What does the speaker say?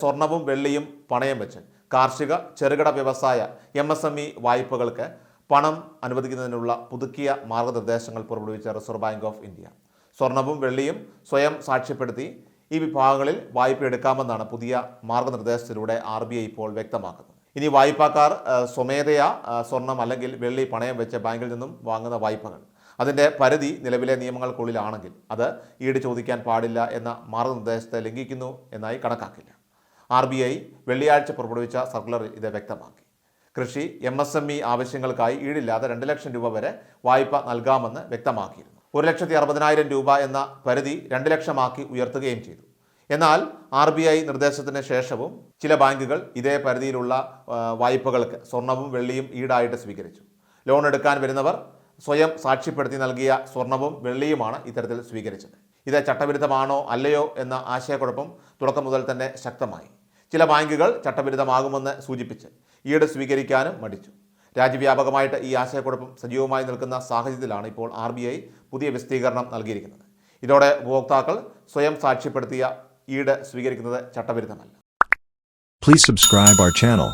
സ്വർണവും വെള്ളിയും പണയം വെച്ച് കാർഷിക ചെറുകിട വ്യവസായ MSME വായ്പകൾക്ക് പണം അനുവദിക്കുന്നതിനുള്ള പുതുക്കിയ മാർഗനിർദ്ദേശങ്ങൾ പുറപ്പെടുവിച്ച റിസർവ് ബാങ്ക് ഓഫ് ഇന്ത്യ. സ്വർണവും വെള്ളിയും സ്വയം സാക്ഷ്യപ്പെടുത്തി ഈ വിഭാഗങ്ങളിൽ വായ്പ എടുക്കാമെന്നാണ് പുതിയ മാർഗനിർദ്ദേശത്തിലൂടെ RBI ഇപ്പോൾ വ്യക്തമാക്കുന്നത്. ഇനി വായ്പക്കാർ സ്വമേധയാ സ്വർണം അല്ലെങ്കിൽ വെള്ളി പണയം വെച്ച് ബാങ്കിൽ നിന്നും വാങ്ങുന്ന വായ്പകൾ അതിൻ്റെ പരിധി നിലവിലെ നിയമങ്ങൾക്കുള്ളിലാണെങ്കിൽ അത് ഈട് ചോദിക്കാൻ പാടില്ല എന്ന മാർഗനിർദ്ദേശത്തെ ലംഘിക്കുന്നു എന്നായി കണക്കാക്കില്ല. RBI വെള്ളിയാഴ്ച പുറപ്പെടുവിച്ച സർക്കുലറിൽ ഇത് വ്യക്തമാക്കി. കൃഷി MSME ആവശ്യങ്ങൾക്കായി ഈടില്ലാതെ 2 ലക്ഷം രൂപ വരെ വായ്പ നൽകാമെന്ന് വ്യക്തമാക്കിയിരുന്നു. 1,60,000 രൂപ എന്ന പരിധി 2 ലക്ഷമാക്കി ഉയർത്തുകയും ചെയ്തു. എന്നാൽ RBI നിർദ്ദേശത്തിന് ശേഷവും ചില ബാങ്കുകൾ ഇതേ പരിധിയിലുള്ള വായ്പകൾക്ക് സ്വർണവും വെള്ളിയും ഈടായിട്ട് സ്വീകരിച്ചു. ലോൺ എടുക്കാൻ വരുന്നവർ സ്വയം സാക്ഷ്യപ്പെടുത്തി നൽകിയ സ്വർണവും വെള്ളിയുമാണ് ഇത്തരത്തിൽ സ്വീകരിച്ചത്. ഇത് ചട്ടവിരുദ്ധമാണോ അല്ലയോ എന്ന ആശയക്കുഴപ്പം തുടക്കം മുതൽ തന്നെ ശക്തമായി. ചില ബാങ്കുകൾ ചട്ടവിരുദ്ധമാകുമെന്ന് സൂചിപ്പിച്ച് ഈട് സ്വീകരിക്കാനും മടിച്ചു. രാജ്യവ്യാപകമായിട്ട് ഈ ആശയക്കുഴപ്പം സജീവമായി നിൽക്കുന്ന സാഹചര്യത്തിലാണ് ഇപ്പോൾ RBI പുതിയ വിശദീകരണം നൽകിയിരിക്കുന്നത്. ഇതോടെ ഉപഭോക്താക്കൾ സ്വയം സാക്ഷ്യപ്പെടുത്തിയ ഈട് സ്വീകരിക്കുന്നത് ചട്ടവിരുദ്ധമല്ല. Please subscribe our channel.